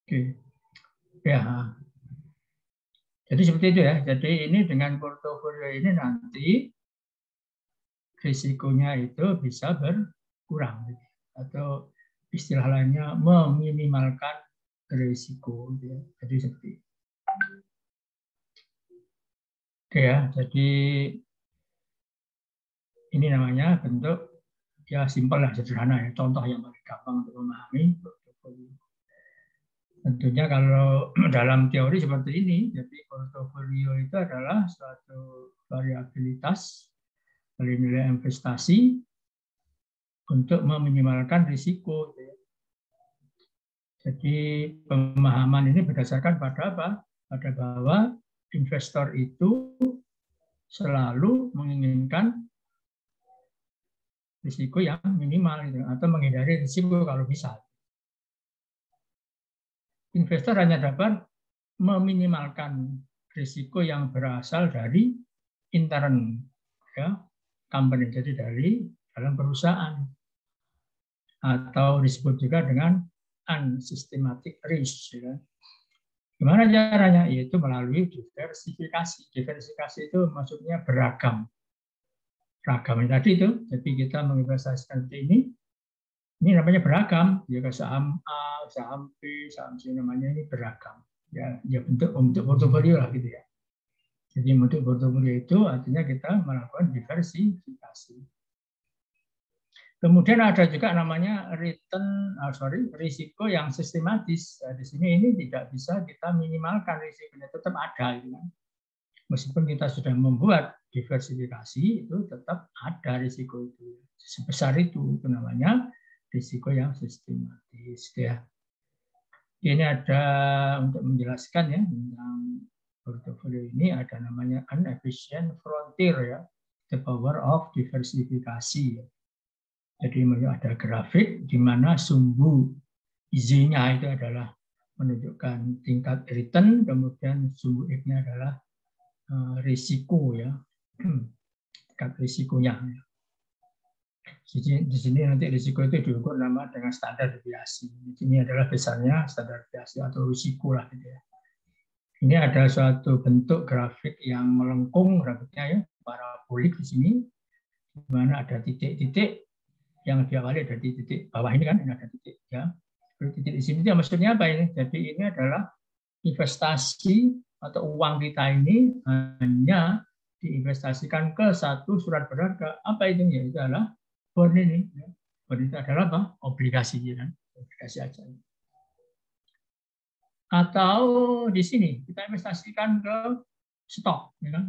Oke. Ya. Jadi seperti itu ya. Jadi ini dengan portofolio ini nanti risikonya itu bisa berkurang atau istilah lainnya meminimalkan risiko. Jadi seperti itu. Oke ya. Jadi ini namanya bentuk ya simpel lah, sederhana ya. Contoh yang paling gampang untuk memahami portofolio. Tentunya kalau dalam teori seperti ini, jadi portofolio itu adalah suatu variabilitas dari nilai investasi untuk meminimalkan risiko. Jadi pemahaman ini berdasarkan pada apa? Pada bahwa investor itu selalu menginginkan risiko yang minimal atau menghindari risiko kalau bisa. Investor hanya dapat meminimalkan risiko yang berasal dari intern ya, company, jadi dari dalam perusahaan, atau disebut juga dengan unsystematic risk. Ya. Gimana caranya? Yaitu melalui diversifikasi. Diversifikasi itu maksudnya beragam. Ragam tadi itu, jadi kita menginvestasikan seperti ini namanya beragam. Ya, saham A, saham B, saham C, namanya ini beragam. Ya bentuk portofolio lah gitu ya. Jadi bentuk portofolio itu artinya kita melakukan diversifikasi. Kemudian ada juga namanya risiko yang sistematis. Nah, di sini ini tidak bisa kita minimalkan risikonya, tetap ada. Gitu kan. Meskipun kita sudah membuat diversifikasi, itu tetap ada risiko itu. Sebesar itu namanya risiko yang sistematis. Ya. Ini ada untuk menjelaskan ya tentang portofolio ini, ada namanya inefficient frontier ya, the power of diversifikasi. Jadi ada grafik di mana sumbu Y-nya itu adalah menunjukkan tingkat return, kemudian sumbu X-nya adalah risiko ya, tingkat risikonya. Di sini nanti risiko itu diukur nama dengan standar deviasi. Ini adalah besarnya standar deviasi atau risiko lah gitu ya. Ini ada suatu bentuk grafik yang melengkung grafiknya ya, parabolik di sini, di mana ada titik-titik yang diawali dari titik bawah ini kan, ini ada titik ya. Titik di sini itu maksudnya apa ini? Jadi ini adalah investasi atau uang kita ini hanya diinvestasikan ke satu surat berharga. Apa itu? Ya itu adalah bond ini. Bond itu adalah apa? Obligasi kan, obligasi aja. Atau di sini kita investasikan ke stok, ya kan?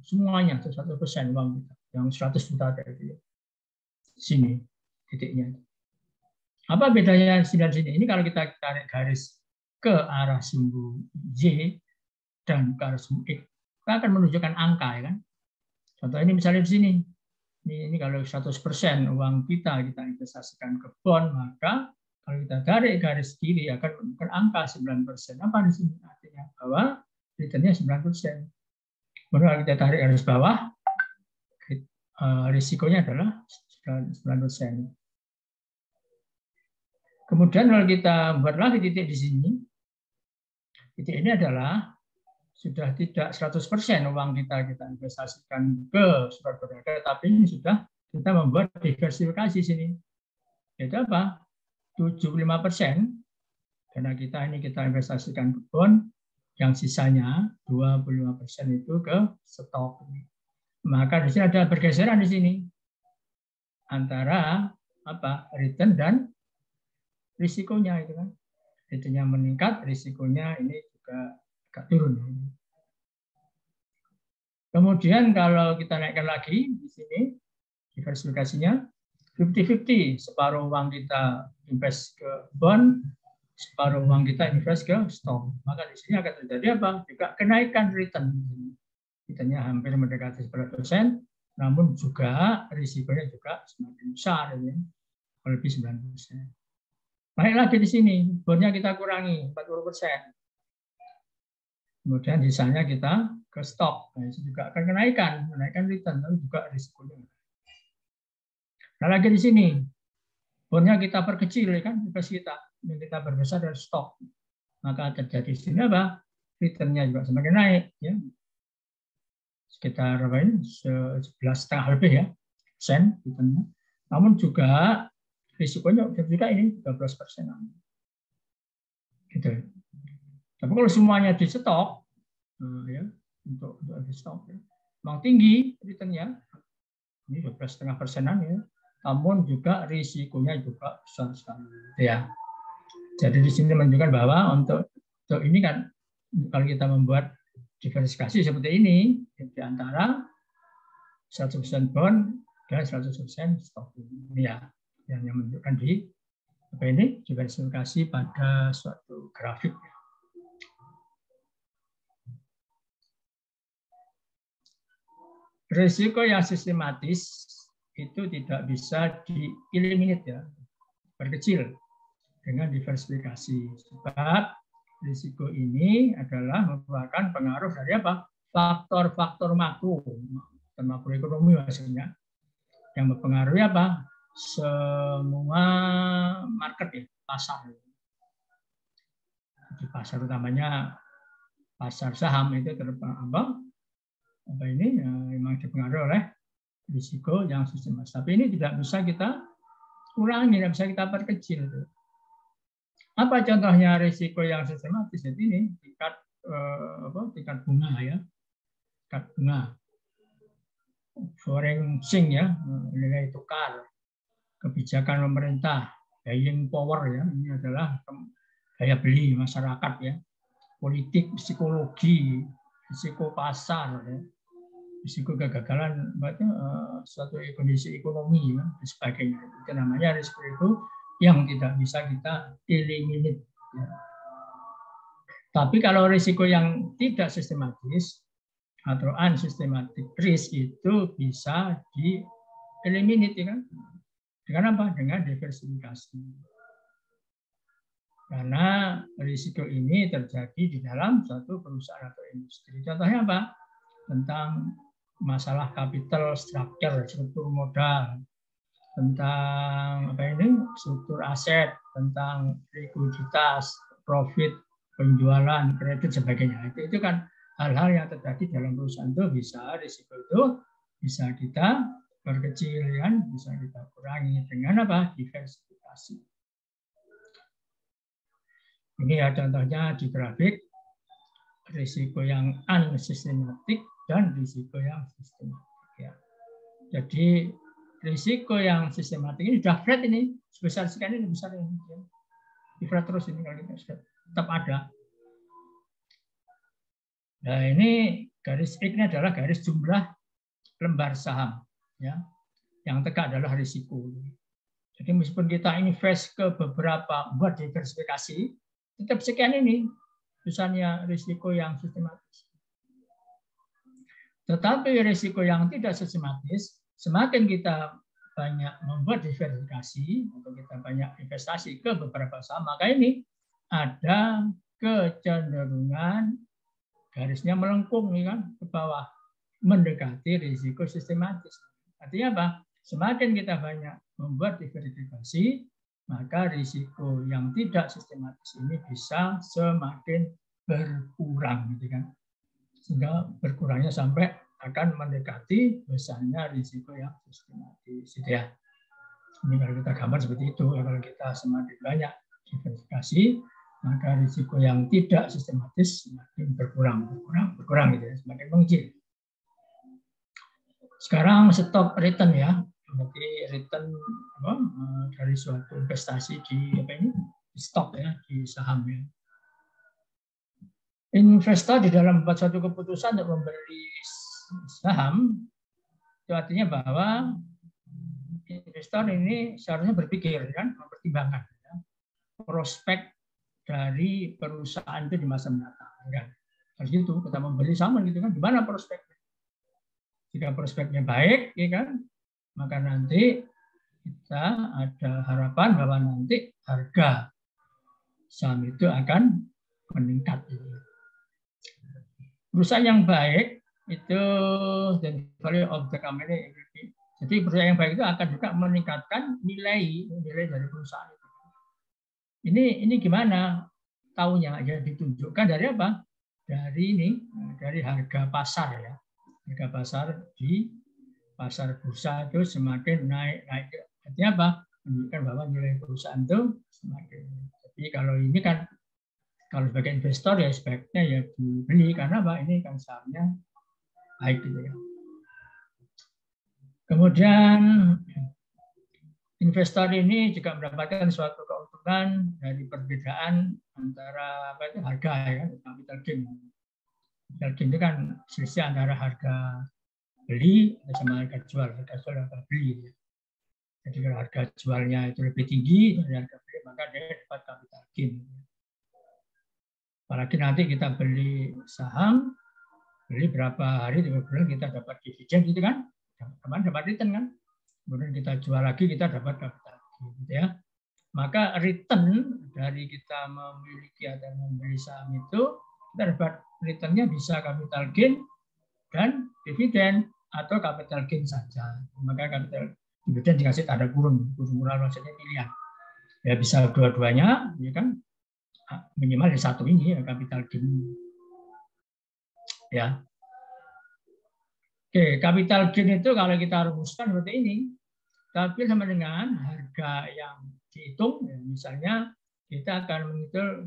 Semuanya 100% uang kita, yang 100 juta dari sini titiknya. Apa bedanya sini dan sini? Ini kalau kita tarik garis ke arah sumbu Y dan ke arah sumbu X, kita akan menunjukkan angka, ya kan? Contoh ini misalnya di sini. Ini kalau 100% uang kita investasikan ke bond, maka kalau kita tarik garis kiri akan menunjukkan angka 9%. Apa di sini? Artinya bahwa returnnya 9%. Kalau kita tarik garis bawah, risikonya adalah 9%. Kemudian kalau kita buat lagi titik di sini, titik ini adalah sudah tidak 100% uang kita investasikan ke surat berharga, tapi ini sudah kita membuat diversifikasi sini. Itu apa? 75%, karena kita investasikan ke bond, yang sisanya 25% itu ke stok. Maka di sini ada pergeseran di sini antara apa? Return dan risikonya itu kan. Returnnya meningkat, risikonya ini juga agak turun. Kemudian kalau kita naikkan lagi di sini diversifikasinya 50-50, separuh uang kita invest ke bond, separuh uang kita invest ke stok. Maka di sini akan terjadi apa? Juga kenaikan return. Returnnya hampir mendekati 10%, namun juga risikonya juga semakin besar, ya, lebih 9%. Naik lagi di sini, bondnya kita kurangi 40%. Kemudian sisanya kita ke stok. Nah, itu juga akan menaikkan return, tapi juga risikonya. Nah, lagi di sini, Bondnya kita perkecil, ya kan, invest yang kita berbesar dari stok, maka terjadi sini apa? Returnnya juga semakin naik, ya, sekitar apa ini 11,5 lebih ya persen returnnya. Namun juga risikonya juga ini 12%, gitu. Tapi kalau semuanya di stok, ya, untuk di stok, ya, memang tinggi returnnya, ini 12,5%-an ya. Namun juga risikonya juga besar sekali, ya. Jadi di sini menunjukkan bahwa untuk ini kan kalau kita membuat diversifikasi seperti ini di antara 100% bond dan 100% stok ini, ya, yang menunjukkan di apa ini diversifikasi pada suatu grafik. Risiko yang sistematis itu tidak bisa dieliminate, ya, berkecil dengan diversifikasi. Sebab risiko ini adalah merupakan pengaruh dari apa? Faktor-faktor makro dan makroekonomi maksudnya yang mempengaruhi apa? Semua market, ya, pasar. Di pasar utamanya pasar saham itu apa ini memang dipengaruhi oleh risiko yang sistematis. Tapi ini tidak bisa kita kurangi, tidak bisa kita perkecil. Apa contohnya risiko yang sistematis? Jadi ini tingkat bunga, ya, tingkat bunga, foreign exchange, ya, nilai tukar, kebijakan pemerintah, buying power, ya, ini adalah daya beli masyarakat, ya, politik, psikologi, risiko pasar, ya, risiko kegagalan suatu kondisi ekonomi, ya, dan sebagainya. Itu namanya risiko itu yang tidak bisa kita eliminate, ya. Tapi kalau risiko yang tidak sistematis atau unsystematic risk itu bisa di-eliminate, ya, kan? Dengan apa? Dengan diversifikasi. Karena risiko ini terjadi di dalam suatu perusahaan atau industri. Contohnya apa? Tentang masalah capital structure, struktur modal, tentang apa ini struktur aset, tentang likuiditas, profit, penjualan, kredit, sebagainya. Itu kan hal-hal yang terjadi dalam perusahaan itu bisa risiko itu bisa kita perkecil, kan, bisa kita kurangi dengan apa? Diversifikasi. Ini ya contohnya di grafik risiko yang unsystematic dan risiko yang sistematik, ya. Jadi risiko yang sistematik ini sudah flat, ini sebesar sekian, ini besar ini, ya. Di flat terus ini kalau kita tetap ada. Nah, ini garis X ini adalah garis jumlah lembar saham, ya. Yang tegak adalah risiko. Jadi meskipun kita invest ke beberapa buat diversifikasi, tetap sekian ini misalnya risiko yang sistematis. Tetapi risiko yang tidak sistematis, semakin kita banyak membuat diversifikasi atau kita banyak investasi ke beberapa saham, maka ini ada kecenderungan garisnya melengkung, kan, ke bawah, mendekati risiko sistematis. Artinya apa? Semakin kita banyak membuat diversifikasi, maka risiko yang tidak sistematis ini bisa semakin berkurang, gitu kan. Sehingga berkurangnya sampai akan mendekati besarnya risiko yang sistematis, gitu ya. Ini kalau kita gambar seperti itu, kalau kita semakin banyak diversifikasi, maka risiko yang tidak sistematis semakin berkurang, gitu ya, semakin mengecil. Sekarang stop return, ya. Berarti return dari suatu investasi di di stok, ya, di saham, ya. Investor di dalam membuat suatu keputusan untuk membeli saham, itu artinya bahwa investor ini seharusnya berpikir, kan, mempertimbangkan, ya, prospek dari perusahaan itu di masa mendatang, kan. Harus itu kita membeli saham, gitu kan, gimana prospeknya? Jika prospeknya baik, ya kan, maka nanti kita ada harapan bahwa nanti harga saham itu akan meningkat. Perusahaan yang baik itu dan value of the company Jadi perusahaan yang baik itu akan juga meningkatkan nilai dari perusahaan itu. Ini gimana taunya? Ya ditunjukkan dari apa? Dari harga pasar ya. Harga pasar di pasar bursa itu semakin naik. Artinya apa? Menunjukkan bahwa nilai perusahaan itu semakin. Jadi kalau ini kan kalau sebagai investor ya sebaiknya ya dibeli karena apa? Ini kan sahamnya baik gitu ya. Kemudian investor ini juga mendapatkan suatu keuntungan dari perbedaan antara harga ya, capital gain. Capital gain itu kan selisih antara harga beli sama harga jual harga beli. Jadi kalau harga jualnya itu lebih tinggi dari harga beli, maka dia dapat capital gain. Apalagi nanti kita beli saham, beli berapa hari, 3 bulan kita dapat dividen gitu kan, kemarin dapat return kan, kemudian kita jual lagi kita dapat capital gain gitu ya. Maka return dari kita memiliki atau membeli saham itu, kita dapat returnnya bisa capital gain dan dividen atau capital gain saja. Maka capital dividen dikasih tanda kurung maksudnya pilihan. Ya bisa dua-duanya, ya kan? Minimal di satu ini ya capital gain. Ya. Oke, capital gain itu kalau kita rumuskan seperti ini, tapi sama dengan harga yang dihitung, ya, misalnya kita akan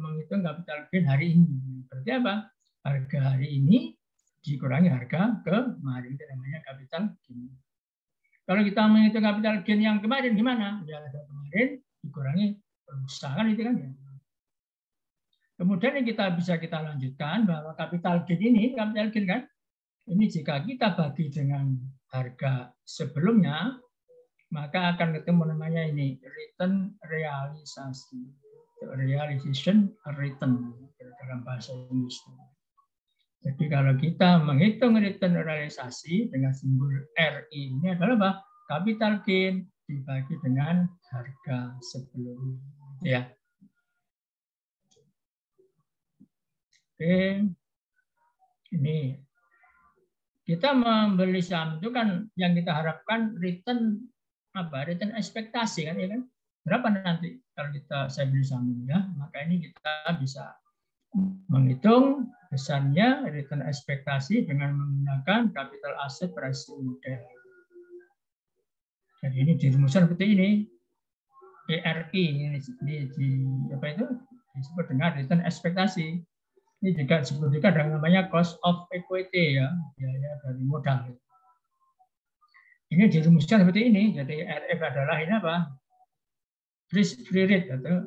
menghitung capital gain hari ini. Berarti apa? Harga hari ini dikurangi harga kemarin, itu namanya capital gain. Kalau kita menghitung capital gain yang kemarin gimana? Ya harga kemarin dikurangi perusahaan itu kan ya. Kemudian yang bisa kita lanjutkan bahwa capital gain ini, capital gain kan, ini jika kita bagi dengan harga sebelumnya, maka akan ketemu namanya ini return realisasi, realization return dalam bahasa Inggris. Jadi kalau kita menghitung return realisasi dengan simbol RI ini adalah apa? Capital gain dibagi dengan harga sebelumnya. Ya. Oke, ini kita membeli saham itu kan yang kita harapkan return apa? Return ekspektasi kan ya kan? Berapa nanti kalau saya beli saham ini ya? Maka ini kita bisa menghitung besarnya return ekspektasi dengan menggunakan capital asset ratio model. Jadi ini dirumuskan seperti ini. ERI ini apa itu disebut dengan return ekspektasi. Ini juga disebut juga dengan namanya cost of equity ya, biaya dari modal. Ini dirumuskan seperti ini. Jadi RF adalah ini apa? Risk free rate atau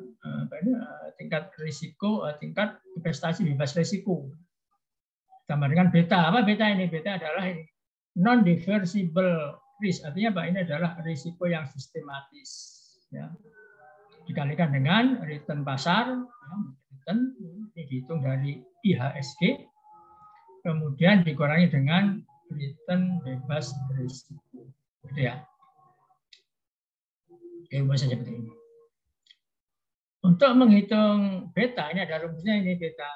tingkat risiko, tingkat investasi bebas risiko. Sama dengan beta. Apa beta ini? Beta adalah non diversible risk. Artinya apa? Ini adalah risiko yang sistematis. Ya. Dikalikan dengan return pasar, ya, return ini dihitung dari IHSG, kemudian dikurangi dengan return bebas risiko. Gitu ya. Oke, bisa seperti ini. Untuk menghitung beta, ini ada rumusnya ini beta.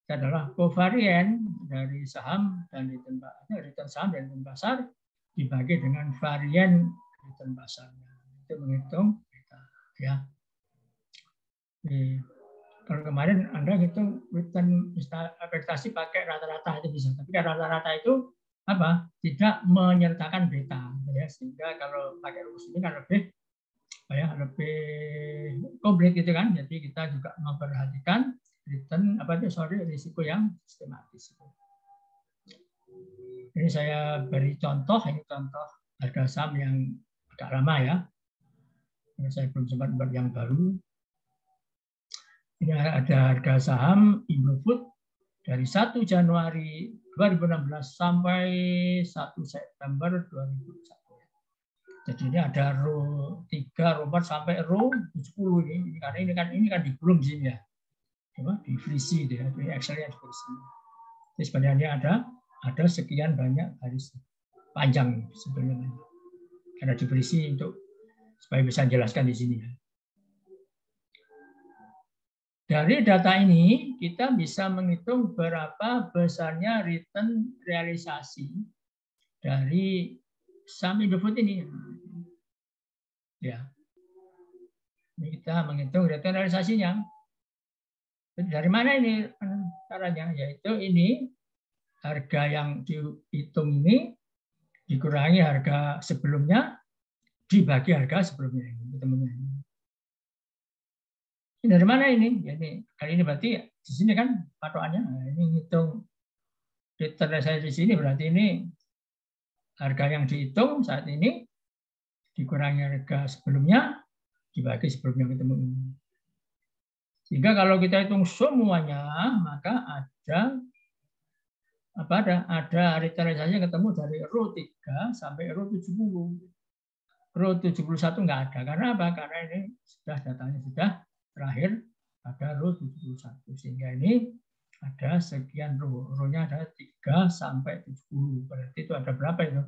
Itu adalah kovarian dari saham dan return saham dan return pasar dibagi dengan varian return pasarnya. Itu menghitung beta. Ya. Kalau kemarin Anda hitung return ekspektasi pakai rata-rata itu bisa, tapi rata-rata itu apa? Tidak menyertakan beta, ya. Sehingga kalau pakai rumus ini kan lebih komplit gitu kan. Jadi kita juga memperhatikan return risiko yang sistematis. Ini saya beri contoh, ini contoh harga saham yang agak lama ya. Ini saya belum sempat buat yang baru. Ini ada harga saham Indofood dari 1 Januari 2016 sampai 1 September 2021. Jadi ini ada row 3, row 4 sampai row 10 ini. Karena ini kan digulung di sini ya. Di frisi ya, di Excel-nya di frisi. Jadi sebenarnya ada sekian banyak garis panjang sebenarnya. Karena di frisi untuk supaya bisa jelaskan di sini ya. Dari data ini, kita bisa menghitung berapa besarnya return realisasi dari saham Indofood ini. Ya. Ini kita menghitung return realisasinya. Dari mana ini caranya? Yaitu ini harga yang dihitung ini dikurangi harga sebelumnya dibagi harga sebelumnya ini ketemunya ini. Ini dari mana ini? Jadi kali ini berarti di sini kan patokannya. Nah, ini hitung return realisasi di sini berarti ini harga yang dihitung saat ini dikurangi harga sebelumnya dibagi sebelumnya ketemu ini. Sehingga kalau kita hitung semuanya maka ada return realisasi yang ketemu dari row 3 sampai row 70. Row 71 nggak ada. Karena apa? Karena ini datanya sudah terakhir pada row 71. Sehingga ini ada sekian row. Row-nya ada 3 sampai 70. Berarti itu ada berapa itu?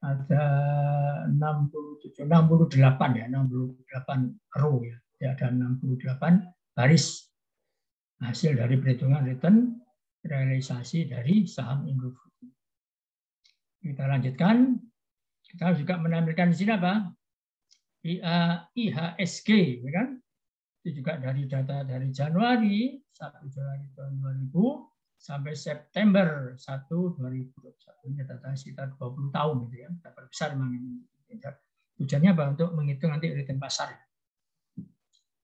Ada 68 ya, 68 row ya. Ada 68 baris hasil dari perhitungan return realisasi dari saham Indofood. Kita lanjutkan. Kita juga menampilkan di sini apa? IHSG, ya kan? Itu juga dari data dari Januari 1 Januari tahun 2000 sampai September 1 2021. Ini data sekitar 20 tahun gitu ya. Data besar memang ini. Tujuannya apa? Untuk menghitung nanti return pasar.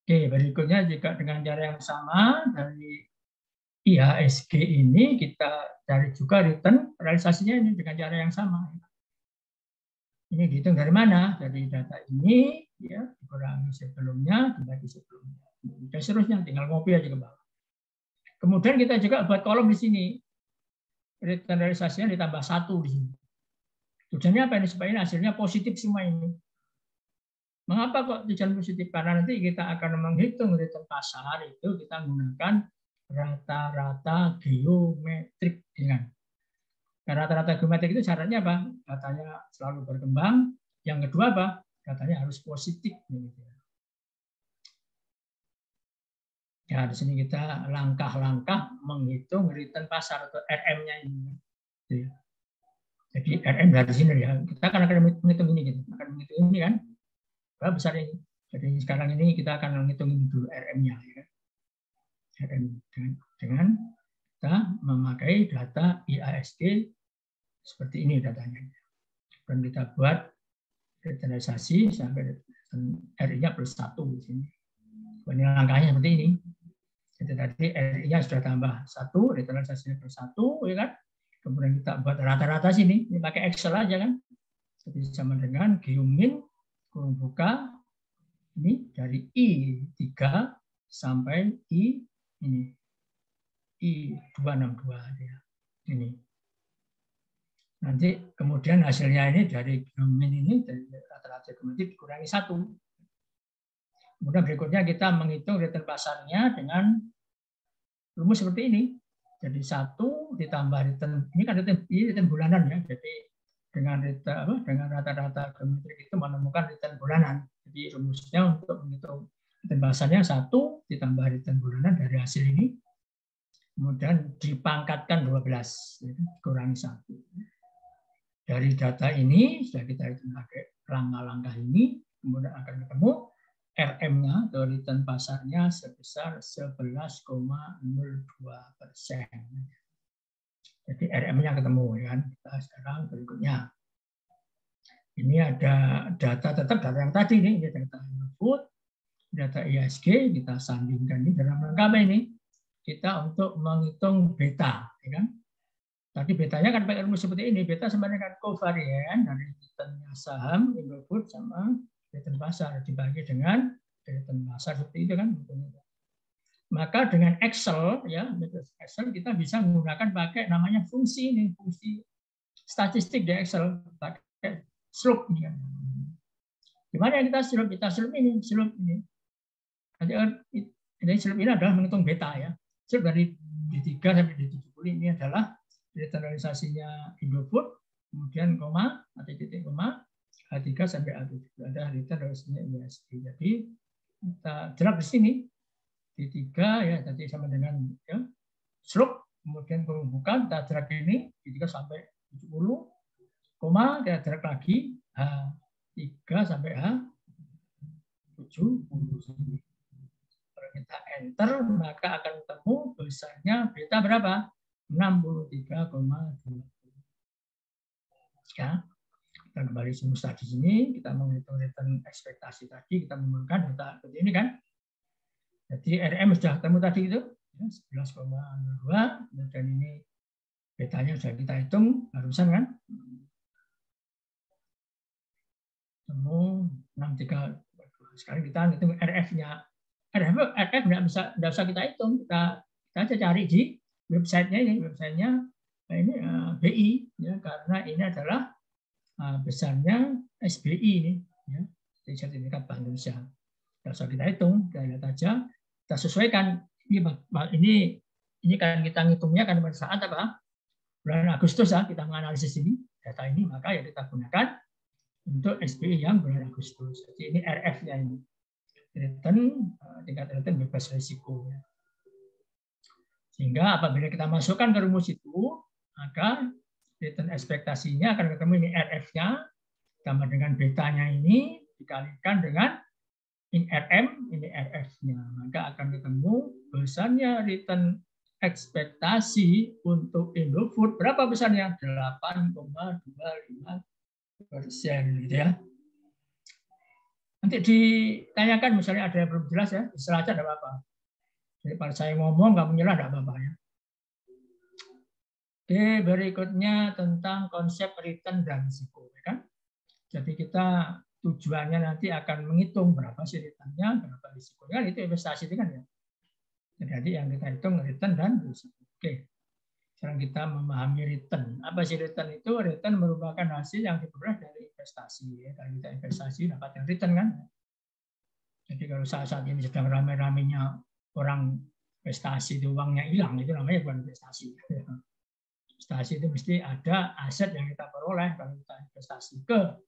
Oke, berikutnya juga dengan cara yang sama dari IHSG ini kita cari juga return realisasinya ini dengan cara yang sama. Ini dihitung dari mana? Dari data ini ya dikurangi sebelumnya dibagi sebelumnya. Dan seterusnya tinggal ngopi aja ke bawah. Kemudian kita juga buat kolom di sini. Return realisasinya ditambah 1 di sini. Tujuannya apa ini? Supaya hasilnya positif semua ini. Mengapa kok tujuan positif? Karena nanti kita akan menghitung return pasar itu kita menggunakan rata-rata geometrik dengan rata-rata geometrik itu syaratnya apa? Datanya selalu berkembang. Yang kedua apa? Datanya harus positif. Ya, di sini kita langkah-langkah menghitung return pasar atau RM-nya ini. Jadi RM dari sini ya. Kita akan menghitung ini, gitu. Akan menghitung ini kan? Berapa besar ini? Jadi sekarang ini kita akan menghitung ini dulu RM-nya. Ya. RM dengan kita memakai data IHSG seperti ini datanya. Dan kita buat realisasi sampai RI-nya plus 1 di sini. Ini langkahnya seperti ini. Jadi tadi RI-nya sudah tambah 1, realisasinya plus 1, ya kan? Kemudian kita buat rata-rata sini, ini pakai Excel aja kan? Jadi sama dengan geomin kurung buka ini dari I3 sampai I ini I262 ya. Ini. Nanti kemudian hasilnya ini dari geomin ini dari rata-rata geometrik dikurangi 1. Kemudian berikutnya kita menghitung return pasarnya dengan rumus seperti ini. Jadi 1 ditambah return, ini kan return bulanan ya. Jadi dengan rata-rata geometrik itu menemukan return bulanan. Jadi rumusnya untuk menghitung return pasarnya 1 ditambah return bulanan dari hasil ini. Kemudian dipangkatkan 12, kurangi 1. Dari data ini sudah kita hitung pakai langkah-langkah ini, kemudian akan ketemu RM-nya atau return pasarnya sebesar 11,02%. Jadi RM-nya ketemu kan. Kita sekarang berikutnya. Ini ada data tetap data yang tadi nih, ini data Indofood, data IHSG, kita sandingkan ini dalam rangka apa ini? Kita untuk menghitung beta, ya kan? Tadi betanya kan pakai rumus seperti ini, beta sama dengan covarian dari returnnya saham Indofood sama return pasar dibagi dengan return pasar seperti itu kan. Maka dengan Excel ya, Excel kita bisa menggunakan pakai namanya fungsi ini, fungsi statistik di Excel pakai slope ini kan. Gimana kita slope? Kita slope ini, slope ini. Jadi slope ini adalah menghitung beta ya. Slope dari D3 sampai D70 ini adalah return realisasinya Indofood, kemudian koma, atau titik koma, A3 sampai A7. Ada return realisasinya IHSG. Jadi kita jelas di sini, D3 ya tadi sama dengan ya, slope, kemudian kurung buka, kita jelas ini, D3 sampai 70, koma, kita drag lagi H3 sampai H70. Kalau kita enter, maka akan ketemu besarnya beta berapa? 63,2. Ya. Kita kembali rumus tadi sini, kita menghitung return ekspektasi tadi, kita mengumpulkan data seperti ini kan. Jadi RM sudah ketemu tadi itu, 11,02, kemudian ini betanya sudah kita hitung barusan kan. Temu 63. Sekarang kita hitung RF-nya. RF nggak usah kita hitung, kita aja cari di websitenya ini, BI ya, karena ini adalah besarnya SBI ini ya, sertifikat Bank Indonesia. Nggak usah kita hitung, kita lihat aja, kita sesuaikan ini kan kita ngitungnya kan pada saat apa? Bulan Agustus ya, kita menganalisis ini data ini, maka ya kita gunakan untuk SBI yang bulan Agustus. Jadi ini RF-nya ini. Tingkat return bebas risiko. Sehingga apabila kita masukkan ke rumus itu, maka return ekspektasinya akan ketemu ini RF-nya, tambah dengan betanya ini, dikalikan dengan ini RM, ini RF-nya. Maka akan ketemu besarnya return ekspektasi untuk Indofood. Berapa besarnya? 8,25%. Gitu ya. Nanti ditanyakan misalnya ada yang belum jelas ya, istilah aja tidak apa-apa. Jadi pada saya ngomong nggak menyerah tidak apa-apa ya. Oke, berikutnya tentang konsep return dan risiko, ya kan? Jadi kita tujuannya nanti akan menghitung berapa sih returnnya, berapa risikonya, itu investasi itu kan ya. Jadi yang kita hitung return dan risiko. Oke. Sekarang kita memahami return. Apa sih return itu? Return merupakan hasil yang diperoleh dari investasi. Ya. Kalau kita investasi dapat yang return kan. Jadi kalau saat ini sedang rame-ramenya orang investasi itu uangnya hilang, itu namanya bukan investasi. Investasi itu mesti ada aset yang kita peroleh. Kalau kita investasi ke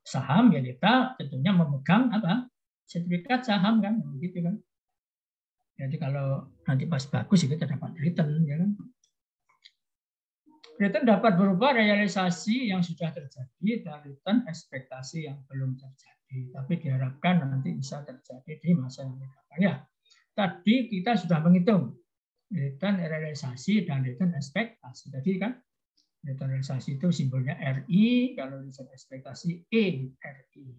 saham, ya kita tentunya memegang apa? Sertifikat saham kan, begitu kan. Jadi kalau nanti pas bagus kita dapat return, ya kan. Return dapat berupa realisasi yang sudah terjadi dan return ekspektasi yang belum terjadi. Tapi diharapkan nanti bisa terjadi di masa yang akan datang. Ya, tadi kita sudah menghitung return realisasi dan return ekspektasi. Tadi kan return realisasi itu simbolnya RI, kalau return ekspektasi RI.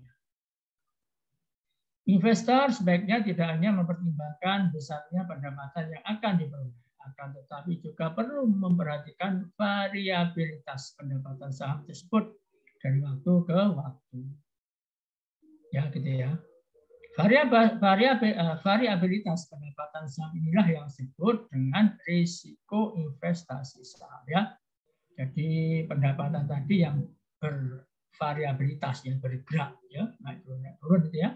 Investor sebaiknya tidak hanya mempertimbangkan besarnya pendapatan yang akan diperoleh, akan tetapi juga perlu memperhatikan variabilitas pendapatan saham tersebut dari waktu ke waktu. Ya, gitu ya. Variabilitas pendapatan saham inilah yang disebut dengan risiko investasi saham. Ya. Jadi pendapatan tadi yang bervariabilitas, yang bergerak, ya, naik turun gitu ya.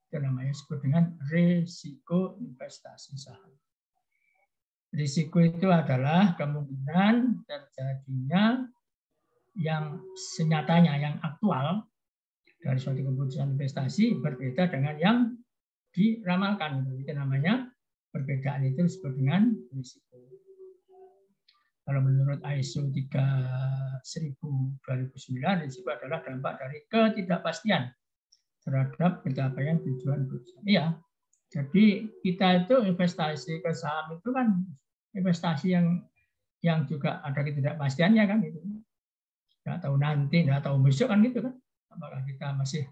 Itu namanya disebut dengan risiko investasi saham. Risiko itu adalah kemungkinan terjadinya yang senyatanya, yang aktual dari suatu keputusan investasi berbeda dengan yang diramalkan. Itu namanya perbedaan itu disebut dengan risiko. Kalau menurut ISO 3000/2009, risiko adalah dampak dari ketidakpastian terhadap pencapaian tujuan perusahaan. Iya, jadi kita itu investasi ke saham itu kan investasi yang juga ada ketidakpastiannya kan gitu. Nggak tahu nanti, nggak tahu besok kan gitu kan. Apakah kita masih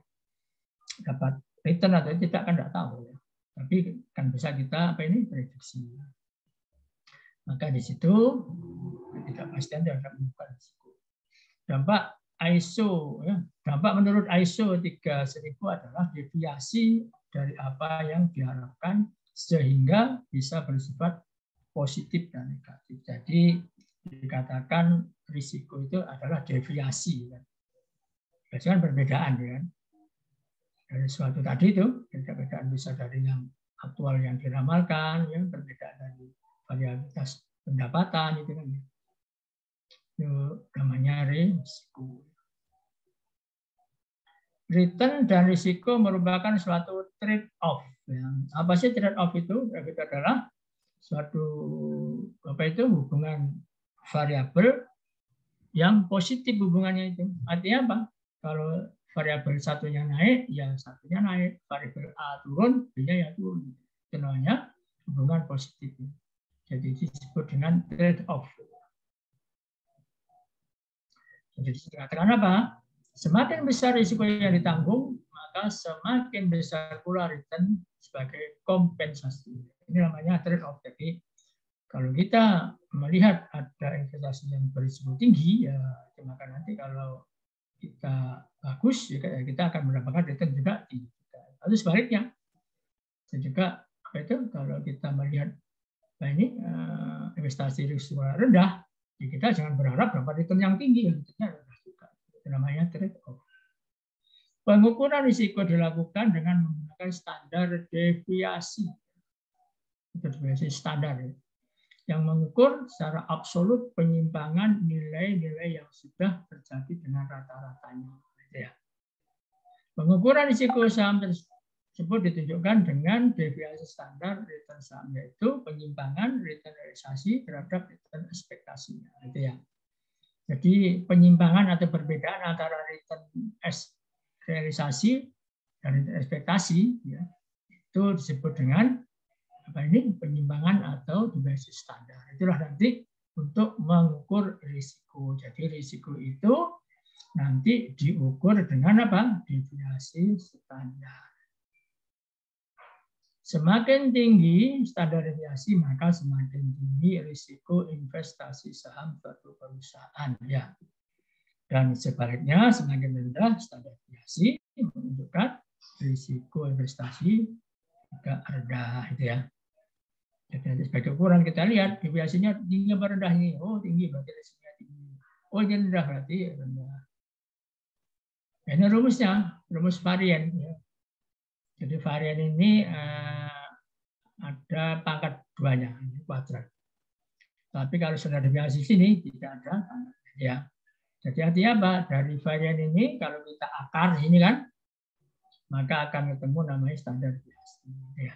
dapat return atau tidak kan nggak tahu ya. Tapi kan bisa kita prediksi. Maka di situ ketidakpastian terhadap bukan risiko. Dampak ISO, ya, dampak menurut ISO 3000 adalah deviasi dari apa yang diharapkan sehingga bisa bersifat positif dan negatif. Jadi dikatakan risiko itu adalah deviasi. Berarti kan perbedaan ya. Dari suatu tadi itu, perbedaan bisa dari yang aktual yang diramalkan, ya, perbedaan dari variabilitas pendapatan itu kan. Itu namanya risiko. Return dan risiko merupakan suatu trade-off. Apa sih trade-off itu? Itu adalah suatu hubungan variabel yang positif hubungannya itu. Artinya apa? Kalau variabel satunya naik, ya satunya naik. Variabel A turun, B-nya ya turun. Itu namanya hubungan positif. Jadi disebut dengan trade-off. Jadi dikatakan apa? Semakin besar risiko yang ditanggung, maka semakin besar pula return sebagai kompensasi. Ini namanya trade-off. Jadi kalau kita melihat ada investasi yang berisiko tinggi, ya maka nanti kalau kita bagus, ya kita akan mendapatkan return juga tinggi. Lalu sebaliknya, juga itu kalau kita melihat ini investasi risiko rendah, ya kita jangan berharap dapat return yang tinggi, returnnya rendah juga. Itu namanya trade-off. Pengukuran risiko dilakukan dengan menggunakan standar deviasi. Itu deviasi standar ya, yang mengukur secara absolut penyimpangan nilai-nilai yang sudah terjadi dengan rata-ratanya. Pengukuran risiko saham tersebut ditunjukkan dengan deviasi standar return saham, yaitu penyimpangan return realisasi terhadap return ekspektasinya. Gitu ya. Jadi penyimpangan atau perbedaan antara return realisasi dan return ekspektasi, ya, itu disebut dengan apa ini, penyimpangan atau deviasi standar. Itulah nanti untuk mengukur risiko. Jadi risiko itu nanti diukur dengan apa? Deviasi standar. Semakin tinggi standar deviasi, maka semakin tinggi risiko investasi saham suatu perusahaan. Ya. Dan sebaliknya, semakin rendah standar deviasi menunjukkan risiko investasi agak rendah. Gitu ya. Jadi sebagai ukuran kita lihat deviasinya tinggi apa rendah ini. Oh tinggi berarti risikonya tinggi. Oh ini rendah berarti rendah. Ini rumusnya, rumus varian. Ya. Jadi varian ini ada pangkat 2-nya, kuadrat. Tapi kalau sudah deviasi sini tidak ada. Ya. Jadi artinya apa? Dari varian ini kalau kita akar ini kan, maka akan ketemu namanya standar deviasi. Ya.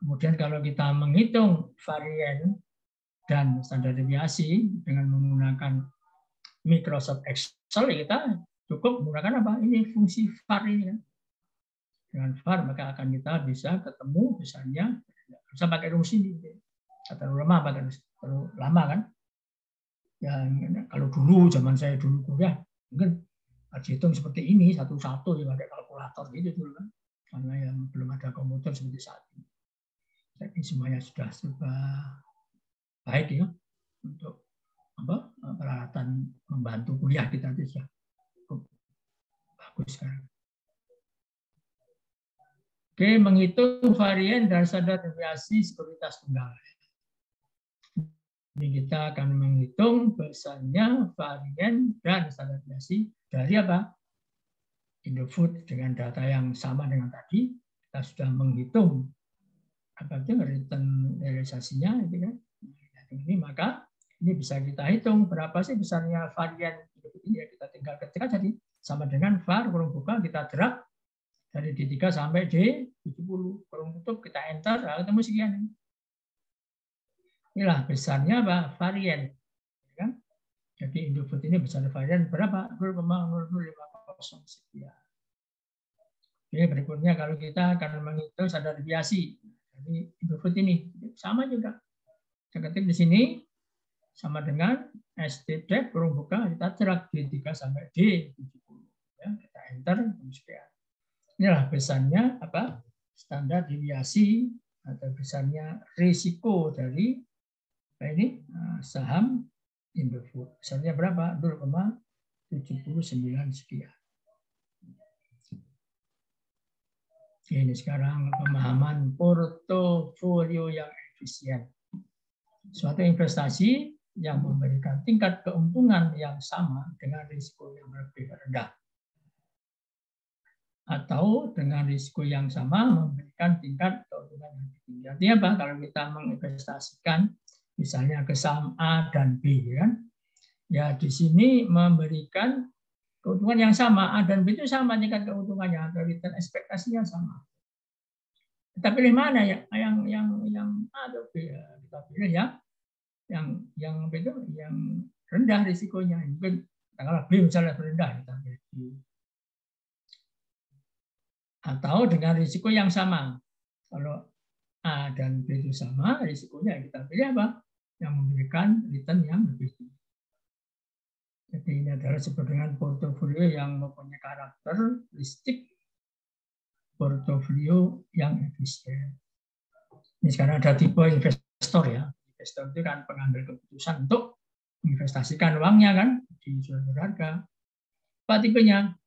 Kemudian kalau kita menghitung varian dan standar deviasi dengan menggunakan Microsoft Excel, kita cukup menggunakan apa? Ini fungsi var ini kan. Dengan var maka akan kita bisa ketemu misalnya bisa pakai rumus ini. Terlalu lama kan? Ya kalau dulu zaman saya dulu kuliah mungkin harus hitung seperti ini satu-satu ya pakai kalkulator gitu dulu kan. Karena yang belum ada komputer seperti saat ini. Jadi semuanya sudah baik ya untuk apa peralatan membantu kuliah kita itu sudah bagus sekarang. Oke, menghitung varian dan standar deviasi sekuritas tunggal. Ini kita akan menghitung besarnya varian dan standar deviasi dari apa? Indofood dengan data yang sama dengan tadi, kita sudah menghitung apa itu return realisasinya, itu kan? Ini maka ini bisa kita hitung berapa sih besarnya varian ini ya, kita tinggal ketik aja jadi sama dengan var kurung buka kita drag dari D3 sampai D70 kurung tutup kita enter lalu ketemu sekian. Inilah besarnya apa? Varian. Kan? Jadi Indofood ini besar varian berapa? 0,0050 sekian. Oke, berikutnya kalau kita akan menghitung standar deviasi. Jadi Indofood ini sama juga. Kita ketik di sini sama dengan STD kurung buka kita drag D3 sampai D70. Ya, kita enter sekian. Inilah besarnya apa? Standar deviasi atau besarnya risiko dari ini saham Indofood. Besarnya berapa? 0,79 sekian. Ini sekarang pemahaman portofolio yang efisien. Suatu investasi yang memberikan tingkat keuntungan yang sama dengan risiko yang lebih rendah. Atau dengan risiko yang sama memberikan tingkat keuntungan yang lebih tinggi. Artinya apa? Kalau kita menginvestasikan misalnya ke saham A dan B, kan? Ya di sini memberikan keuntungan yang sama, A dan B itu sama tingkat keuntungannya, atau return ekspektasinya sama. Kita pilih mana ya? Yang A atau B? Kita pilih ya yang B itu yang rendah risikonya. Mungkin katakanlah B misalnya rendah, kita ambil B. Atau dengan risiko yang sama. Kalau A dan B itu sama, risikonya kita pilih apa? Yang memberikan return yang lebih tinggi. Jadi ini adalah disebut dengan portofolio yang mempunyai karakteristik portofolio yang efisien. Ini sekarang ada tipe investor ya. Investor itu kan pengambil keputusan untuk menginvestasikan uangnya kan di suatu harga. Apa tipenya?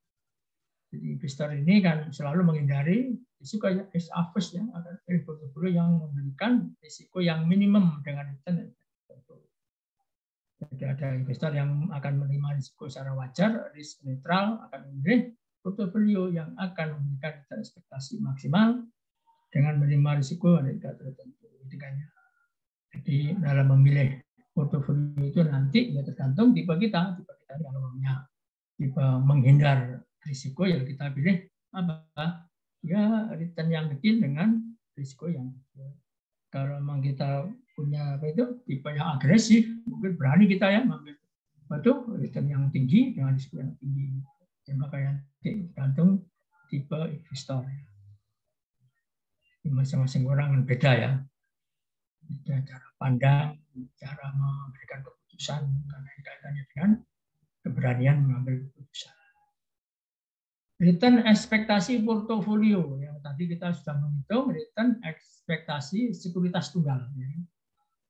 Jadi investor ini kan selalu menghindari risiko risk averse ya, agar portofolio yang memberikan risiko yang minimum dengan return. Jadi ada investor yang akan menerima risiko secara wajar, risk netral, akan memilih portofolio yang akan memberikan ekspektasi maksimal dengan menerima risiko tidak tertentu. Jadi dalam memilih portofolio itu nanti ya tergantung tipe kita yang namanya tipe menghindar risiko yang kita pilih apa? Ya return yang kecil dengan risiko yang kecil. Kalau memang kita punya apa itu tipe yang agresif, mungkin berani kita ya mengambil return yang tinggi dengan risiko yang tinggi. Ya, makanya tergantung tipe investor. Masing-masing orang beda ya. Beda cara pandang, cara memberikan keputusan karena kaitannya dengan keberanian mengambil keputusan. Return ekspektasi portofolio yang tadi kita sudah menghitung return ekspektasi sekuritas tunggal.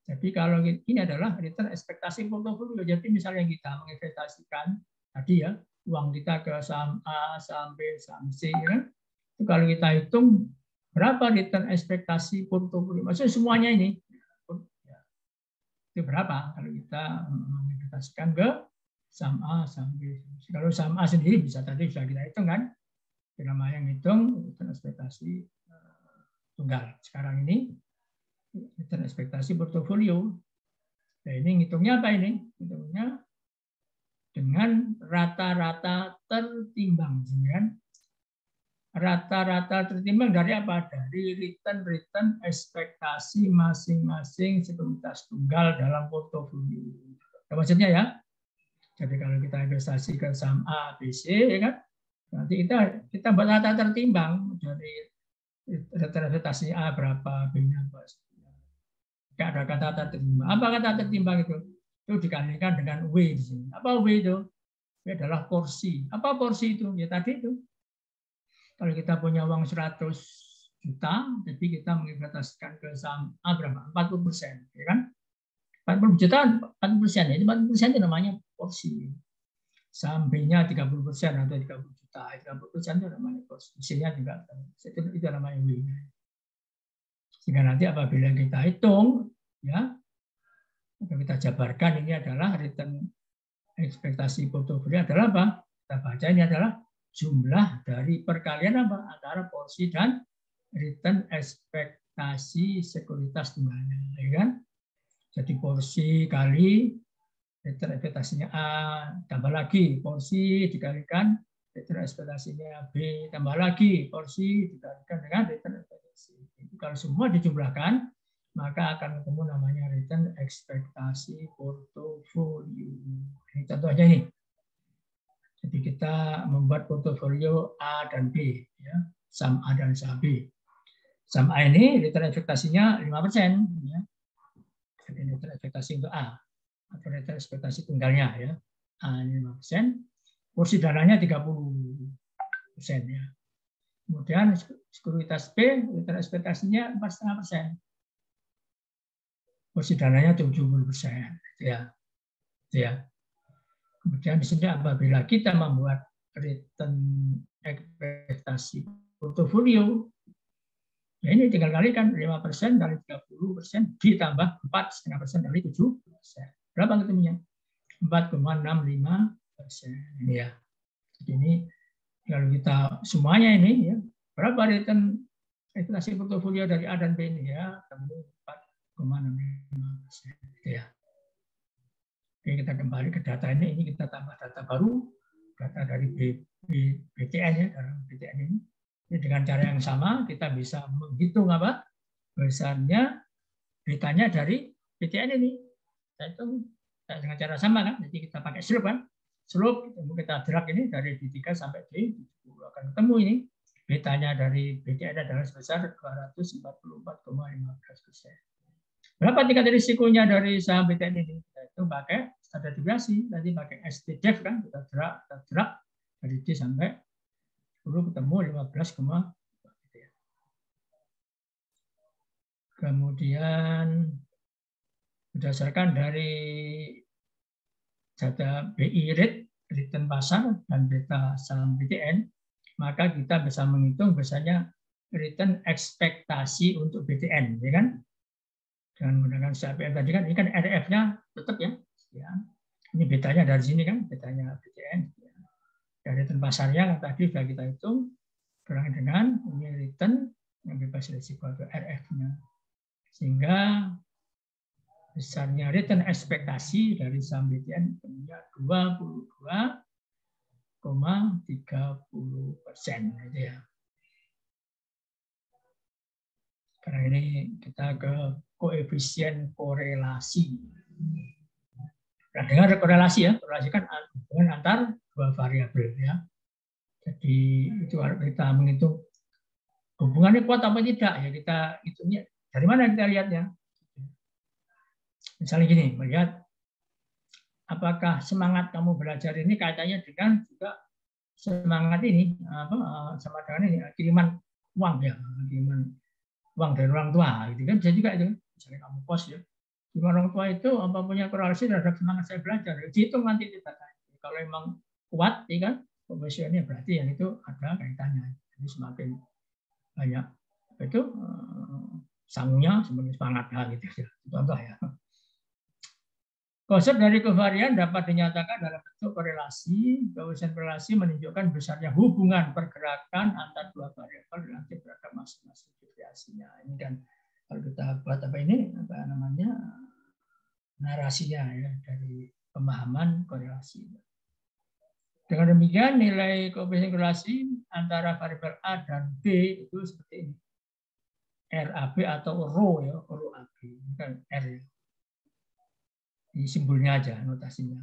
Jadi kalau ini adalah return ekspektasi portofolio. Jadi misalnya kita menginvestasikan tadi ya uang kita ke saham A, saham B, saham C, ya. Itu kalau kita hitung berapa return ekspektasi portofolio, maksudnya semuanya ini itu berapa kalau kita menginvestasikan ke saham A, saham B. Kalau saham A sendiri bisa tadi sudah kita hitung kan, kita namanya ngitung return ekspektasi tunggal. Sekarang ini return ekspektasi portofolio. Nah ini ngitungnya apa ini? Ngitungnya dengan rata-rata tertimbang, kan? Rata-rata tertimbang dari apa? Dari return ekspektasi masing-masing sekuritas tunggal dalam portofolio. Maksudnya ya. Jadi kalau kita investasi ke saham A, B, C, ya kan? Nanti kita buat rata tertimbang dari return investasi A berapa, B-nya apa. Tidak ada kata tertimbang. Apa kata tertimbang itu? Itu dikalikan dengan W di sini. Apa W itu? W adalah porsi. Apa porsi itu? Ya tadi itu. Kalau kita punya uang 100 juta, jadi kita menginvestasikan ke saham A berapa? 40%, ya kan? 40 juta, 40%. Jadi 40% itu namanya porsi. Saham B-nya 30% atau 30 juta. 30% itu namanya porsi. C-nya juga itu namanya W. Sehingga nanti apabila kita hitung, ya, atau kita jabarkan ini adalah return ekspektasi portofolio adalah apa? Kita baca ini adalah jumlah dari perkalian apa antara porsi dan return ekspektasi sekuritas tunggalnya, ya kan? Jadi porsi kali return ekspektasinya A tambah lagi porsi dikalikan return ekspektasinya B tambah lagi porsi dikalikan dengan return ekspektasi. Itu kalau semua dijumlahkan maka akan ketemu namanya return ekspektasi portofolio. Ini contohnya ini. Jadi kita membuat portofolio A dan B, ya, saham A dan saham B. Saham A ini return ekspektasinya 5%, ya. Jadi return ekspektasi untuk A atau return ekspektasi tunggalnya, ya. A 5%, porsi dananya 30%, ya. Kemudian sekuritas B return ekspektasinya 4,5%, porsi dananya 70%, ya. Ya. Kemudian di sini apabila kita membuat return ekspektasi portofolio, ya ini tinggal kalikan 5% kali 30% ditambah 4,5% kali 7%. Berapa ketemunya? 4,65%. Ini ya. Jadi ini kalau kita semuanya ini ya, berapa return ekspektasi portofolio dari A dan B ini ya? 4,65%. Ya. Oke, kita kembali ke data ini kita tambah data baru, data dari BTN ya, dalam BTN ini. Jadi dengan cara yang sama kita bisa menghitung apa besarnya betanya dari BTN ini. Saya hitung dengan cara sama kan, jadi kita pakai slope kan, slope kita drag ini dari D3 sampai D70 akan ketemu ini betanya dari BDN adalah sebesar 244,15%. Berapa tingkat risikonya dari saham BDN ini? Itu pakai standar deviasi, tadi pakai STDEV kan, kita drag dari D sampai 10 ketemu 15, kemudian berdasarkan dari data BI rate, return pasar, dan beta saham BDN, maka kita bisa menghitung biasanya return ekspektasi untuk BDN, ya kan? Dengan menggunakan CAPM tadi kan, ini kan RF-nya tetap ya. Ini betanya dari sini kan, betanya BDN. Dari return pasarnya tadi sudah kita hitung, kurang dengan ini return yang bebas risiko atau RF-nya. Sehingga besarnya return ekspektasi dari saham BDN punya 22,30%. Gitu ya. Karena ini kita ke koefisien korelasi. Nah, dengan korelasi ya, korelasi kan hubungan antar dua variabel ya. Jadi itu harus kita menghitung hubungannya kuat apa tidak ya, kita hitungnya dari mana kita lihatnya. Misalnya gini, melihat apakah semangat kamu belajar ini kaitannya dengan juga semangat ini sama dengan ini kiriman uang ya, kiriman uang dari orang tua gitu kan, bisa juga itu misalnya kamu pos ya, kiriman orang tua itu apa punya korelasi terhadap semangat saya belajar, dihitung nanti kita kalau memang kuat ya kan profesionalnya, berarti yang itu ada kaitannya. Jadi semakin banyak itu sangnya semakin semangat gitu ya, contoh ya. Konsep dari kovarian dapat dinyatakan dalam bentuk korelasi. Koefisien korelasi menunjukkan besarnya hubungan pergerakan antar dua variabel relatif terhadap masing-masing deviasinya. Ini kan kalau kita buat apa ini apa namanya narasinya ya dari pemahaman korelasi. Dengan demikian nilai koefisien korelasi antara variabel A dan B itu seperti ini. RAB atau rho ya, rho AB. Ini kan R ya. Ini simbolnya aja, notasinya.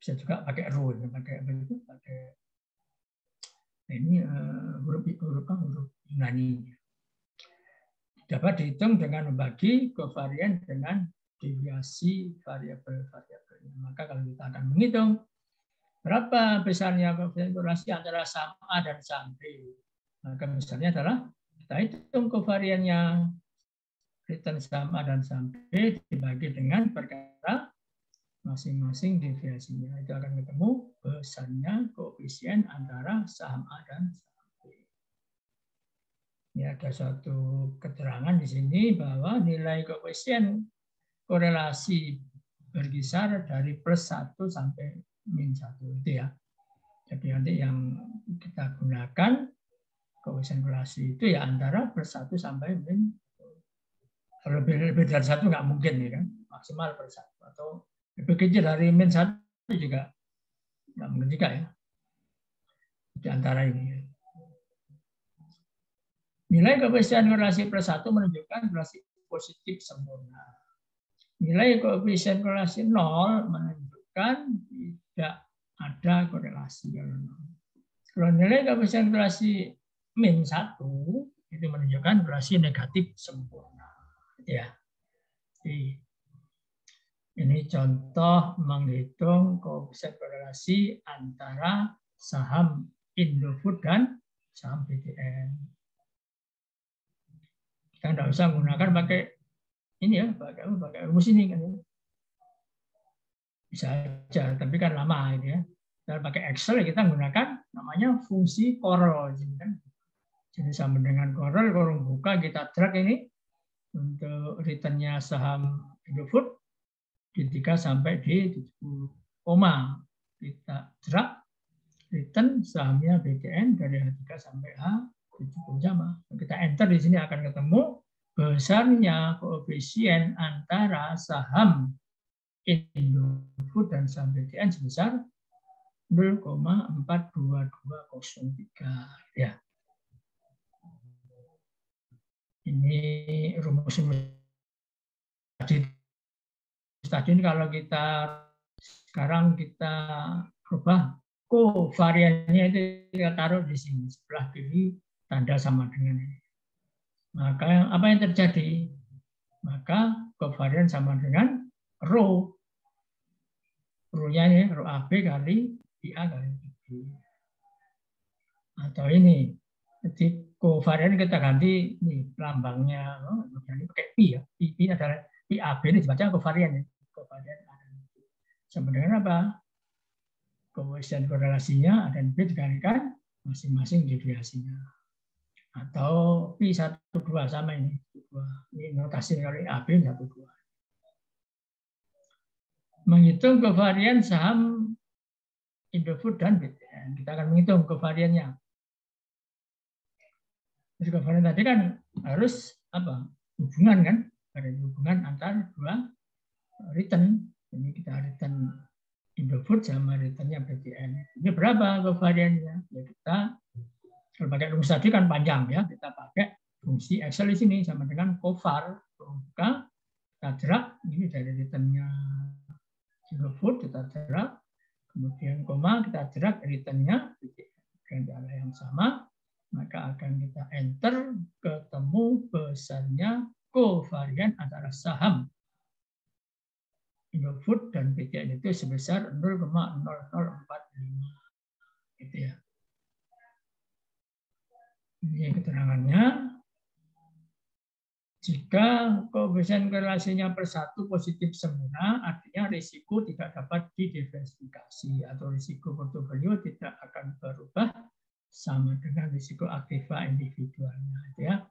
Bisa juga pakai rho, pakai apa itu? Pakai ini huruf Yunani. Dapat dihitung dengan membagi kovarian dengan deviasi variabel-variabelnya. Maka kalau kita akan menghitung berapa besarnya koefisien korelasi antara saham A dan saham B, maka misalnya adalah kita hitung kovariannya return saham A dan saham B dibagi dengan perkara masing-masing deviasinya. Itu akan ketemu besarnya koefisien antara saham A dan saham B. Ini ada suatu keterangan di sini bahwa nilai koefisien korelasi berkisar dari +1 sampai -1 itu ya. Jadi nanti yang kita gunakan koefisien korelasi itu ya antara +1 sampai -1. Kalau lebih dari 1 nggak mungkin ya kan, maksimal +1 atau lebih kecil dari -1 juga nggak mungkin juga ya. Di antara ini. Nilai koefisien korelasi +1 menunjukkan korelasi positif sempurna. Nilai koefisien korelasi 0 menunjukkan tidak ada korelasi. Kalau nilai koefisien korelasi -1 itu menunjukkan korelasi negatif sempurna. Ya. Jadi, ini contoh menghitung koefisien korelasi antara saham Indofood dan saham BDN. Kita tidak usah menggunakan pakai ini ya, pakai rumus ini kan. Bisa aja, tapi kan lama ini ya. Kita pakai Excel kita menggunakan namanya fungsi Corel kan. Jadi sama dengan Corel, kalau buka kita drag ini untuk returnnya saham Indofood di 3 sampai di 70 koma. Kita drag return sahamnya BDN dari H3 sampai H70 sama. Kita enter di sini akan ketemu besarnya koefisien antara saham Indofood dan saham BDN sebesar 0,42203 ya. Ini rumus tadi ini kalau kita Sekarang kita rubah kovariannya itu kita taruh di sini sebelah kiri tanda sama dengan ini. Maka apa yang terjadi? Maka kovarian sama dengan rho. Rho-nya ini rho AB kali IA kali PB. Atau ini. Jadi kovarian kita ganti ini lambangnya ini pakai pi ya. Pi adalah PAB ini dibaca kovarian ya. Kovarian sama dengan apa? Koefisien korelasinya A dan B dikalikan masing-masing deviasinya. Atau pi 1,2 sama ini. Ini notasi kali AB 1,2. Menghitung kovarian saham Indofood dan BTN. Kita akan menghitung kovariannya. Jadi kovarian tadi kan harus apa? Hubungan kan? Ada hubungan antara dua return. Ini kita return Indofood sama returnnya BTN. Ini berapa kovariannya? Ya kita kalau pakai rumus tadi kan panjang ya. Kita pakai fungsi Excel di sini sama dengan covar. Buka, kita drag ini dari returnnya Indofood kita drag, kemudian koma kita drag returnnya dengan cara yang sama, maka akan kita enter ketemu besarnya kovarian antara saham Indofood dan BTN itu sebesar 0,0045 gitu ya. Ini keterangannya. Jika koefisien korelasinya per 1 positif semua, artinya risiko tidak dapat didiversifikasi atau risiko portofolio tidak akan berubah sama dengan risiko aktiva individualnya. Ya.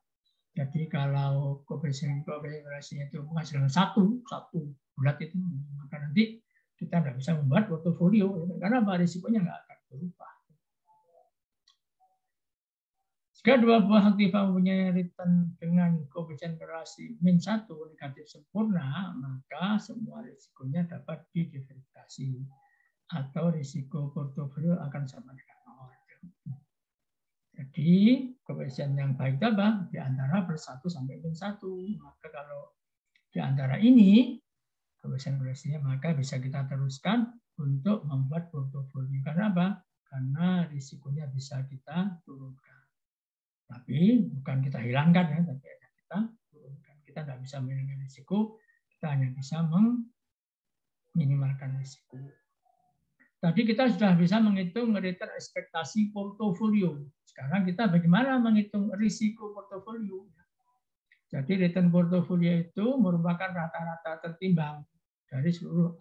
Jadi kalau koefisien korelasinya itu menghasilkan satu bulat itu, maka nanti kita tidak bisa membuat portofolio karena risikonya nggak akan berubah. Jika dua buah aktiva mempunyai return dengan koefisien korelasi -1 negatif sempurna, maka semua risikonya dapat didiversifikasi atau risiko portofolio akan sama dengan 0. Jadi koefisien yang baik itu apa? Di antara per 1 sampai -1. Maka kalau di antara ini koefisien korelasinya maka bisa kita teruskan untuk membuat portofolio. Karena apa? Karena risikonya bisa kita turunkan. Tapi bukan kita hilangkan ya, tapi kita turunkan. Kita tidak bisa menghilangkan risiko, kita hanya bisa meminimalkan risiko. Tadi kita sudah bisa menghitung return ekspektasi portofolio. Sekarang kita bagaimana menghitung risiko portofolio? Jadi return portofolio itu merupakan rata-rata tertimbang dari seluruh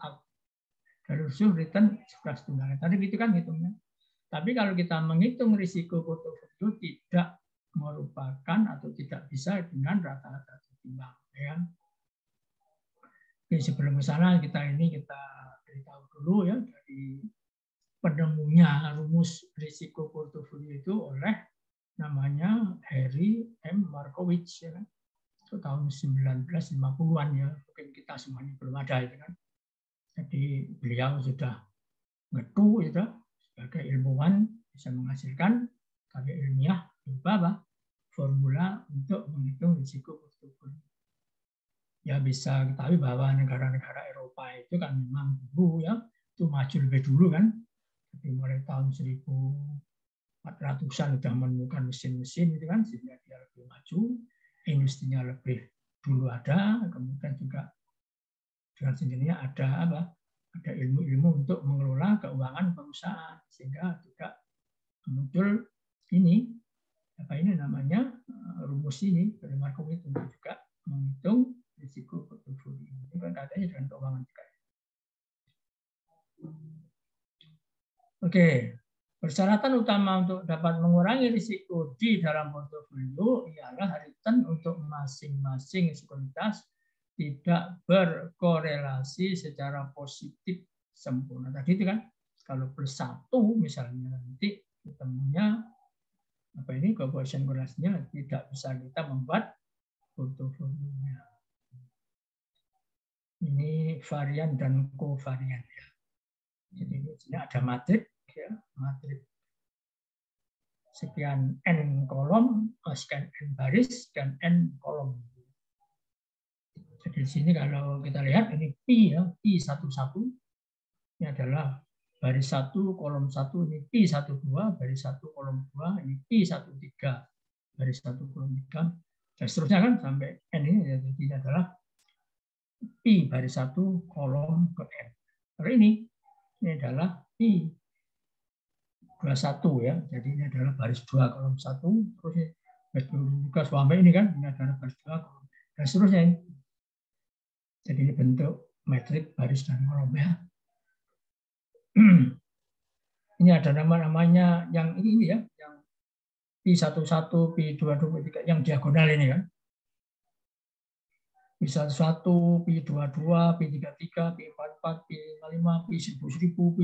return sebelas tunggal. Tadi gitu kan hitungnya. Tapi kalau kita menghitung risiko portofolio tidak merupakan atau tidak bisa dengan rata-rata tertimbang. Ya. Oke, sebelum ke sana kita beritahu dulu ya dari penemunya rumus risiko portofolio itu oleh namanya Harry M. Markowitz ya, itu tahun 1950-an ya, mungkin kita semuanya belum ada itu kan. Jadi beliau sudah ngetu ya, sebagai ilmuwan bisa menghasilkan karya ilmiah berupa formula untuk menghitung risiko portofolio. Ya bisa ketahui bahwa negara-negara Eropa itu kan memang dulu ya itu maju lebih dulu kan. Jadi mulai tahun 1400-an sudah menemukan mesin-mesin itu kan sehingga dia lebih maju, industrinya lebih dulu ada, kemudian juga dengan sendirinya ada ilmu-ilmu untuk mengelola keuangan perusahaan sehingga juga muncul ini namanya rumus ini dari Markowitz untuk juga menghitung risiko portofolio. Ini kan katanya dengan keuangan juga. Oke, persyaratan utama untuk dapat mengurangi risiko di dalam portofolio ialah return untuk masing-masing sekuritas tidak berkorelasi secara positif sempurna. Tadi itu kan kalau plus 1 misalnya nanti ketemunya koefisien korelasinya tidak bisa kita membuat portofolionya. Ini varian dan kovarian ya. Jadi di sini ada matrik ya, matrik sekian n kolom, sekian n baris dan n kolom. Jadi di sini kalau kita lihat ini pi ya, pi 11. Ini adalah baris 1, kolom 1, ini P12, baris 1, kolom 2, ini P13, baris 1, kolom 3, dan seterusnya kan sampai N ini. Jadi ini adalah P baris 1, kolom ke N. Kalau ini adalah P21 ya. Jadi ini adalah baris 2, kolom 1, terus ini baris 2 sampai ini kan, ini adalah baris 2, kolom, dan seterusnya ini. Jadi ini bentuk metrik baris dan kolom ya. Ini ada nama-namanya yang ini ya, yang P11, P22, P3, yang diagonal ini kan. P11, P22, P33, P44, P55, P1000, P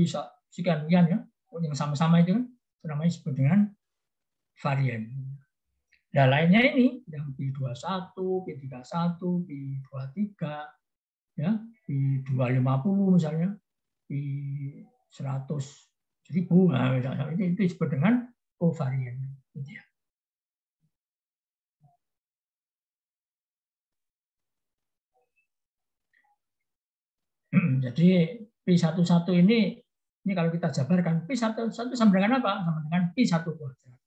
sekian ya. Yang sama-sama itu kan, itu namanya disebut dengan varian. Nah, lainnya ini yang P21, P31, P23, ya, P250 misalnya, P100.000, nah, itu disebut dengan kovarian. Jadi P11 ini kalau kita jabarkan, P11 sama dengan apa? Sama dengan P1 kuadrat.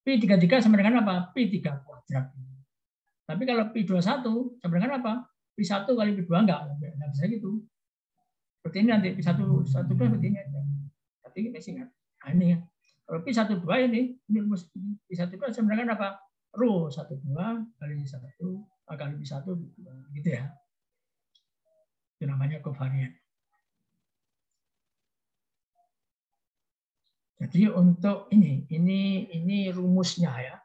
P33 sama dengan apa? P3 kuadrat. Tapi kalau P21 sama dengan apa? P1 kali P2 enggak bisa gitu. Seperti ini nanti P1 seperti ini. Tapi ini singkat. Nah, ini ya. Kalau P12 ini rumus P12 sama dengan apa? Rho 12 kali 1 kali P1 gitu ya. Itu namanya kovarian. Jadi untuk ini rumusnya ya.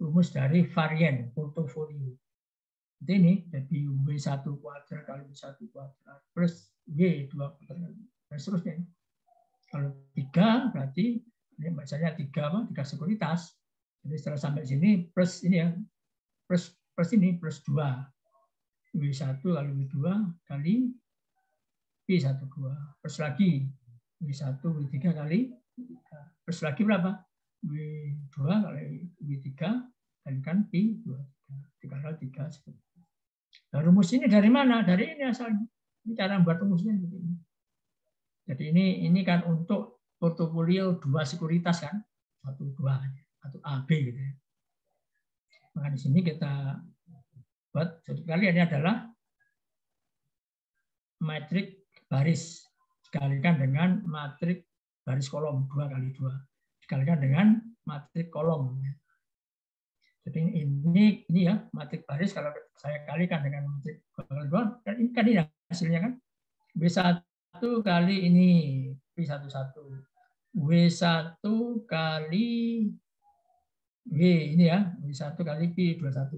Rumus dari varian portofolio. Jadi ini jadi W1 kuadrat kali W1 kuadrat plus W2 kuadrat dan seterusnya. Kalau 3 berarti ini bacanya 3 sekuritas. Jadi setelah sampai sini plus ini ya. Plus ini plus 2. W1 kali W2 kali P12. Plus lagi W1 W3 kali W3. Plus lagi berapa? W2 kali W3 kalikan P23. Dikali 3 sekuritas. Nah, rumus ini dari mana? Dari ini asalnya. Ini cara membuat rumusnya seperti ini. Jadi ini kan untuk portofolio 2 sekuritas kan, 1, 2 atau AB gitu ya. Maka di sini kita buat sekali ini adalah matrik baris dikalikan dengan matrik baris kolom 2 kali 2 dikalikan dengan matrik kolom. Jadi ini ya matrik baris kalau saya kalikan dengan matrik kali 2 kan ini kan ini hasilnya kan W1 kali ini P11, W1 kali W ini ya, W1 kali P21,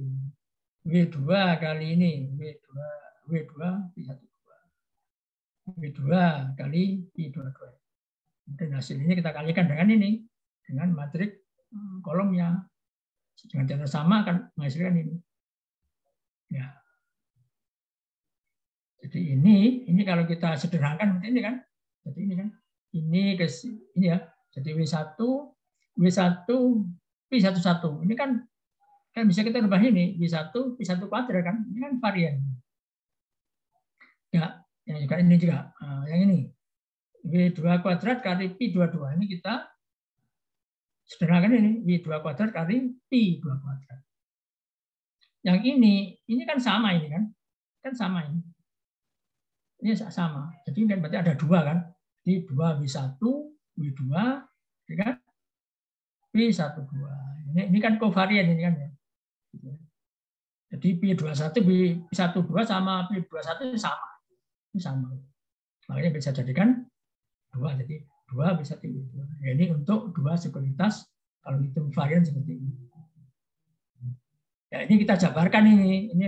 W2 kali ini, W2 P12, W2 kali P22. Dan hasilnya kita kalikan dengan ini, dengan matrik kolomnya. Dengan cara sama akan menghasilkan ini. Ya. Jadi ini kalau kita sederhanakan ini kan, jadi ini kan, ini ya. Jadi W1 P11 ini kan bisa kita ubah ini W1 P1 kuadrat kan, ini kan varian. Ya, yang juga ini juga, yang ini W2 kuadrat kali P22 ini kita sederhanakan ini W2 kuadrat kali P2 kuadrat. Yang ini kan sama ini kan sama ini. Ini sama. Jadi kan berarti ada 2 kan. Jadi 2W1, W2, ya kan? P12. Ini kan kovarian ini kan ya. Jadi P21, P12 sama P21 sama. Ini sama. Makanya bisa jadikan 2. Jadi 2 bisa 3. Ya, ini untuk 2 sekuritas kalau hitung varian seperti ini. Ya, ini kita jabarkan ini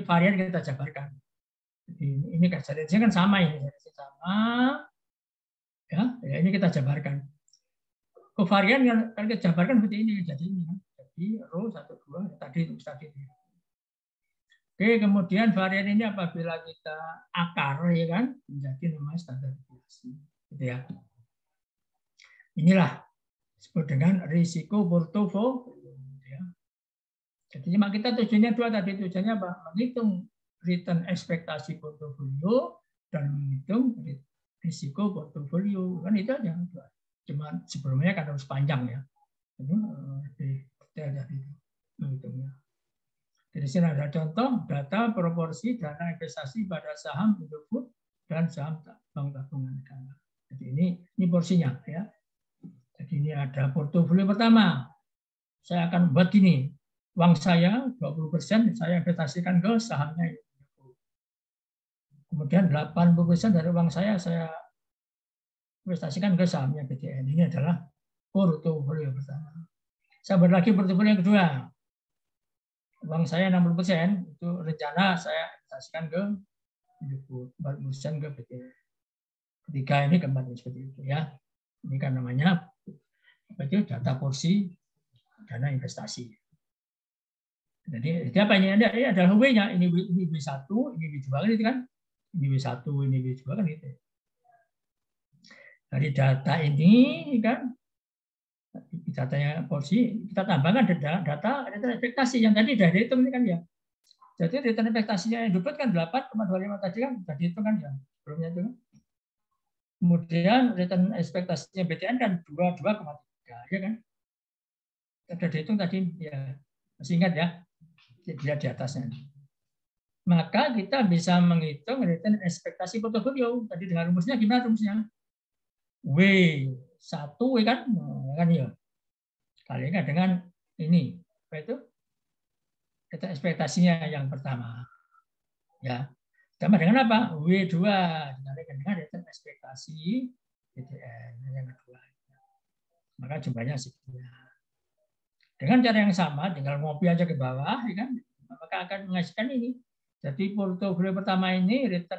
varian kita jabarkan. Ini garisnya kan sama ini, sama. Ya, ini kita jabarkan. Kovarian kan kita jabarkan seperti ini, jadi ini. Jadi rho 1 2 tadi. Oke, kemudian varian ini apabila kita akar ya kan menjadi namanya standar deviasi. Gitu ya. Inilah disebut dengan risiko portofolio. Ya. Jadi cuma kita tujuannya 2 tadi, tujuannya apa? Menghitung return ekspektasi portofolio dan menghitung risiko portofolio, kan itu aja. Cuma sebelumnya kan harus panjang ya. Itu lebih detail dari itu menghitungnya. Jadi sini ada contoh data proporsi dana investasi pada saham Indofood dan saham bank tabungan negara. Jadi ini porsinya ya. Jadi ini ada portofolio pertama. Saya akan buat gini. Uang saya 20% saya investasikan ke sahamnya Indofood. Kemudian 80% dari uang saya investasikan ke sahamnya BTN. Ini adalah portofolio pertama. Saya buat lagi portofolio yang kedua. Uang saya 60% itu rencana saya investasikan ke Indofood, 40% ke BTN. Ketiga ini keempat seperti itu ya. Ini kan namanya data porsi dana investasi. Jadi apa ini? Ini adalah W-nya. Ini W1, ini W2 kan itu kan. Ini W1, ini W2 kan itu. Dari data ini kan datanya porsi kita tambahkan data ekspektasi yang tadi sudah dihitung ini kan ya. Jadi return investasinya yang Indofood kan 8,25 tadi kan sudah dihitung kan ya. Sebelumnya itu kan. Kemudian return ekspektasinya BTN kan 22,3 ya kan. Sudah dihitung tadi ya. Masih ingat ya? Lihat di atasnya. Maka kita bisa menghitung return ekspektasi portofolio. Tadi dengan rumusnya gimana rumusnya? W1 kan ya. Kalikan dengan ini. Apa itu? Return ekspektasinya yang pertama. Ya. Sama dengan apa? W2 dikalikan dengan return ekspektasi BTN yang kedua. Maka jumlahnya sekian. Dengan cara yang sama, tinggal ngopi aja ke bawah, ya kan? Maka akan menghasilkan ini. Jadi portofolio pertama ini return